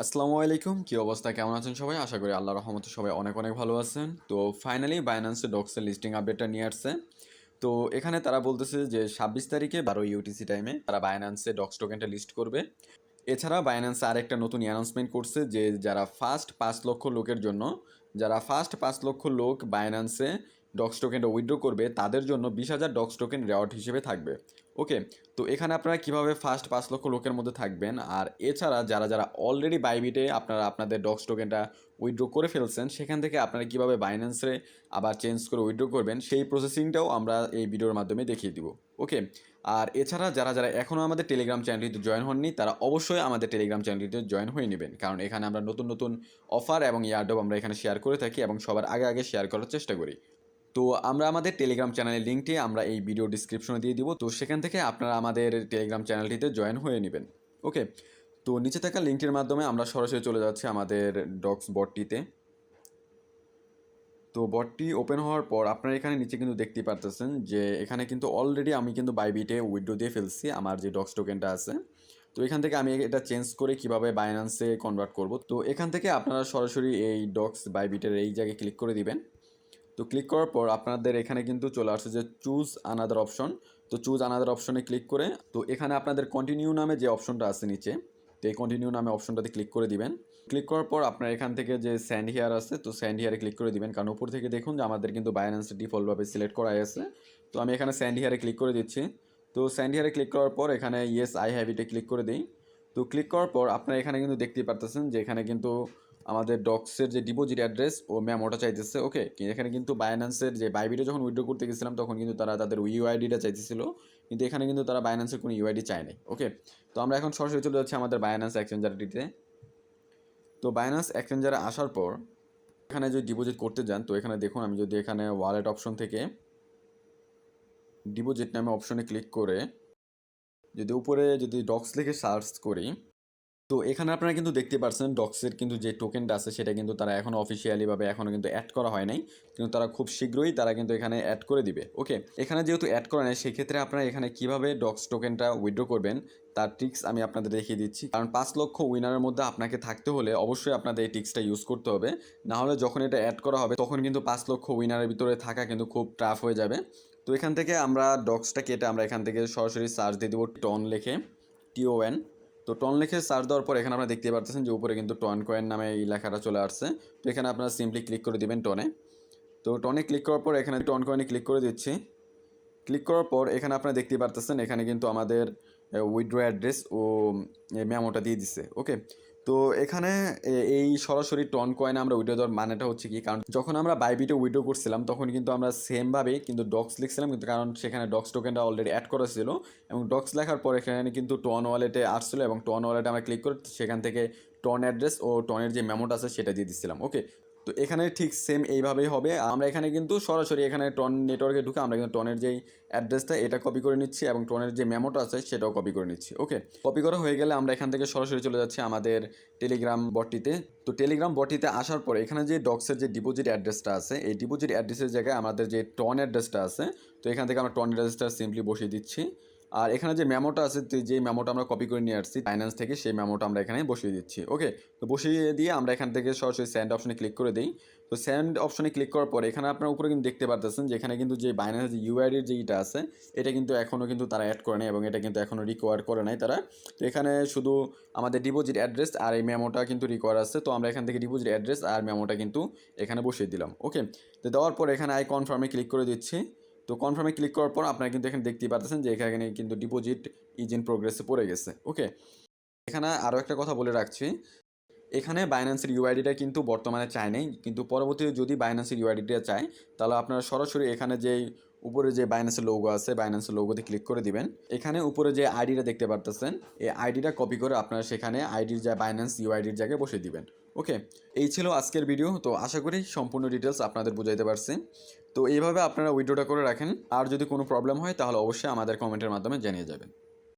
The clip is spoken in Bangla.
আসসালামু আলাইকুম, কি অবস্থা, কেমন আছেন সবাই? আশা করি আল্লাহর রহমতে সবাই অনেক অনেক ভালো আছেন। তো ফাইনালি বাইন্যান্সে ডক্সের লিস্টিং আপডেটটা নিয়ে আসছে। তো এখানে তারা বলতেছে যে 26 তারিখে 12 ইউটিসি টাইমে তারা বাইন্যান্সে ডক্স টোকেনটা লিস্ট করবে। এছাড়া বাইন্যান্স আরেকটা নতুন অ্যানাউন্সমেন্ট করছে যে যারা ফার্স্ট 5 লক্ষ লোক বাইন্যান্সে ডক্স টোকেনটা উইথড্র করবে তাদের জন্য 20,000 ডক্স টোকেন রেওয়ার্ড হিসেবে থাকবে। ওকে, তো এখানে আপনারা কিভাবে ফার্স্ট 5 লক্ষ লোকের মধ্যে থাকবেন, আর এছাড়া যারা যারা অলরেডি বাইবিটে আপনারা আপনাদের ডক্স টোকেনটা উইথড্র করে ফেলছেন সেখান থেকে আপনারা কিভাবে বাইন্যান্সে আবার চেঞ্জ করে উইথড্র করবেন সেই প্রসেসিংটাও আমরা এই ভিডিওর মাধ্যমে দেখিয়ে দিব। ওকে, আর এছাড়া যারা যারা এখনও আমাদের টেলিগ্রাম চ্যানেলটিতে জয়েন হননি তারা অবশ্যই আমাদের টেলিগ্রাম চ্যানেলটিতে জয়েন হয়ে নেবেন, কারণ এখানে আমরা নতুন নতুন অফার এবং ইয়ারড্রপ আমরা এখানে শেয়ার করে থাকি এবং সবার আগে আগে শেয়ার করার চেষ্টা করি। তো আমরা আমাদের টেলিগ্রাম চ্যানেলের লিঙ্কটি আমরা এই ভিডিও ডিসক্রিপশনে দিয়ে দিব, তো সেখান থেকে আপনারা আমাদের টেলিগ্রাম চ্যানেলটিতে জয়েন হয়ে নেবেন। ওকে, তো নিচে থাকা লিঙ্কটির মাধ্যমে আমরা সরাসরি চলে যাচ্ছি আমাদের ডক্স বটটিতে। তো বটটি ওপেন হওয়ার পর আপনারা এখানে নিচে কিন্তু দেখতে পারতেছেন যে এখানে কিন্তু অলরেডি আমি কিন্তু বাইবিটে উইথড্র দিয়ে ফেলছি আমার যে ডক্স টোকেনটা আছে। তো এখান থেকে আমি এটা চেঞ্জ করে কিভাবে বাইন্যান্সে কনভার্ট করব, তো এখান থেকে আপনারা সরাসরি এই ডক্স বাইবিটের এই জায়গায় ক্লিক করে দিবেন। তো ক্লিক করার পর আপনাদের এখানে কিন্তু চলে আসছে যে চুজ আনাদার অপশন। তো চুজ আনাদার অপশনে ক্লিক করে তো এখানে আপনাদের কন্টিনিউ নামে যে অপশনটা আছে নিচে, তো এই কন্টিনিউ নামে অপশনটাতে ক্লিক করে দিবেন। ক্লিক করার পর আপনার এখান থেকে যে স্যান্ড হেয়ার আছে, তো স্যান্ড হেয়ারে ক্লিক করে দিবেন, কারণ উপর থেকে দেখুন যে আমাদের কিন্তু বাইন্যান্স ডিফল্টভাবে সিলেক্ট করা আছে। তো আমি এখানে স্যান্ড হেয়ারে ক্লিক করে দিচ্ছি। তো স্যান্ড হেয়ারে ক্লিক করার পর এখানে ইয়েস আই হ্যাভ ইটে ক্লিক করে দিই। তো ক্লিক করার পর আপনারা এখানে কিন্তু দেখতেই পারতেছেন যে এখানে কিন্তু আমাদের ডক্সের যে ডিপোজিট অ্যাড্রেস ও ওটা চাইতেছে। ওকে, এখানে কিন্তু বাইন্যান্সের যে বাইবিটে যখন উইথড্র করতে গেছিলাম তখন কিন্তু তারা তাদের ইউআইডিটা চাইতেছিল, কিন্তু এখানে কিন্তু তারা বাইন্যান্সের কোনো ইউআইডি চায় নাই। ওকে, তো আমরা এখন সরাসরি চলে যাচ্ছি আমাদের বাইন্যান্স এক্সচেঞ্জারটিতে। তো বাইন্যান্স এক্সচেঞ্জারে আসার পর এখানে যদি ডিপোজিট করতে যান, তো এখানে দেখুন আমি যদি এখানে ওয়ালেট অপশন থেকে ডিপোজিট নামে অপশনে ক্লিক করে যদি উপরে যদি ডক্স লিখে সার্চ করি, তো এখানে আপনারা কিন্তু দেখতে পাচ্ছেন ডক্সের কিন্তু যে টোকেনটা আছে সেটা কিন্তু তারা এখনও অফিসিয়ালিভাবে এখনও কিন্তু অ্যাড করা হয় নাই, কিন্তু তারা খুব শীঘ্রই তারা কিন্তু এখানে অ্যাড করে দিবে। ওকে, এখানে যেহেতু অ্যাড করা নেই সেক্ষেত্রে আপনারা এখানে কিভাবে ডক্স টোকেনটা উইথড্র করবেন তার ট্রিক্স আমি আপনাদের দেখিয়ে দিচ্ছি, কারণ 5 লক্ষ উইনারের মধ্যে আপনাকে থাকতে হলে অবশ্যই আপনাদের এই ট্রিক্সটা ইউজ করতে হবে, না হলে যখন এটা অ্যাড করা হবে তখন কিন্তু 5 লক্ষ উইনারের ভিতরে থাকা কিন্তু খুব টাফ হয়ে যাবে। তো এখান থেকে আমরা ডক্সটা কেটে আমরা এখান থেকে সরাসরি সার্চ দিয়ে দেবো টন লিখে, TON। তো টন লিখে সার্চ দেওয়ার পর এখানে আপনারা দেখতে পাচ্ছেন যে উপরে কিন্তু টন কয়েন নামে এই লেখাটা চলে আসছে। তো এখানে আপনারা সিম্পলি ক্লিক করে দিবেন টনে। তো টনে ক্লিক করার পর এখানে টন কয়েনে ক্লিক করে দিচ্ছি। ক্লিক করার পর এখানে আপনারা দেখতে পারতেছেন এখানে কিন্তু আমাদের উইথড্র অ্যাড্রেস ও মেমোটা দিয়ে দিচ্ছে। ওকে, তো এখানে এই সরাসরি টন কয়েনে আমরা উইথড্র দেওয়ার মানেটা হচ্ছে কি, কারণ যখন আমরা বাইবিটে উইথড্র করছিলাম তখন কিন্তু আমরা সেমভাবে কিন্তু ডক্স লিখছিলাম, কিন্তু কারণ সেখানে ডক্স টোকেনটা অলরেডি অ্যাড করা ছিল এবং ডক্স লেখার পর এখানে কিন্তু টন ওয়ালেটে আসছিলো এবং টন ওয়ালেটে আমরা ক্লিক করে সেখান থেকে টন অ্যাড্রেস ও টনের যে মেমোটা আছে সেটা দিয়ে দিচ্ছিলাম। ওকে, তো এখানে ঠিক সেম এইভাবেই হবে। আমরা এখানে কিন্তু সরাসরি এখানে টন নেটওয়ার্কে ঢুকে আমরা কিন্তু টনের যেই অ্যাড্রেসটা এটা কপি করে নিচ্ছি এবং টনের যে মেমোটা আছে সেটাও কপি করে নিচ্ছি। ওকে, কপি করা হয়ে গেলে আমরা এখান থেকে সরাসরি চলে যাচ্ছি আমাদের টেলিগ্রাম বটটিতে। তো টেলিগ্রাম বটটিতে আসার পর এখানে যে ডক্সের যে ডিপোজিট অ্যাড্রেসটা আছে এই ডিপোজিট অ্যাড্রেসের জায়গায় আমাদের যে টন অ্যাড্রেসটা আছে, তো এখান থেকে আমরা টন অ্যাড্রেসটা সিম্পলি বসিয়ে দিচ্ছি। আর এখানে যে মেমোটা আছে, যে মেমোটা আমরা কপি করে নিয়ে আসছি ফাইন্যান্স থেকে, সেই মেমোটা আমরা এখানে বসিয়ে দিচ্ছি। ওকে, তো বসিয়ে দিয়ে আমরা এখান থেকে সরাসরি সেন্ড অপশনে ক্লিক করে দিই। তো সেন্ড অপশনে ক্লিক করার পর এখানে আপনার উপরে কিন্তু দেখতে পারতেছেন যে এখানে কিন্তু যে বাইন্যান্স যে ইউআইডির যেটা আছে এটা কিন্তু এখনও কিন্তু তারা অ্যাড করে নাই এবং এটা কিন্তু এখনও রিকোয়ার করে নাই তারা। তো এখানে শুধু আমাদের ডিপোজিট অ্যাড্রেস আর এই মেমোটা কিন্তু রিকোয়ার আছে, তো আমরা এখান থেকে ডিপোজিট অ্যাড্রেস আর মেমোটা কিন্তু এখানে বসিয়ে দিলাম। ওকে, তো দেওয়ার পর এখানে আই কনফার্মে ক্লিক করে দিচ্ছি। তো কনফার্মে ক্লিক করার পর আপনারা কিন্তু এখানে দেখতেই পাচ্ছেন যে এখানে কিন্তু ডিপোজিট ইজ ইন প্রোগ্রেসে পড়ে গেছে। ওকে, এখানে আরও একটা কথা বলে রাখছি, এখানে বাইন্যান্সের ইউআইডিটা কিন্তু বর্তমানে চায় নেই, কিন্তু পরবর্তীতে যদি বাইন্যান্সের ইউআইডিটা চায় তাহলে আপনারা সরাসরি এখানে যে উপরে যে বাইন্যান্সের লোগো আছে বাইন্যান্সের লোগোতে ক্লিক করে দিবেন। এখানে উপরে যে আইডিটা দেখতে পারতেছেন এই আইডিটা কপি করে আপনারা সেখানে আইডির যা বাইন্যান্স ইউআইডির জায়গায় বসিয়ে দিবেন। ওকে, এই ছিল আজকের ভিডিও। তো আশা করি সম্পূর্ণ ডিটেলস আপনাদের বুঝাইতে পারছি। তো এইভাবে আপনারা উইথড্রটা করে রাখেন, আর যদি কোনো প্রবলেম হয় তাহলে অবশ্যই আমাদের কমেন্টের মাধ্যমে জানিয়ে যাবেন।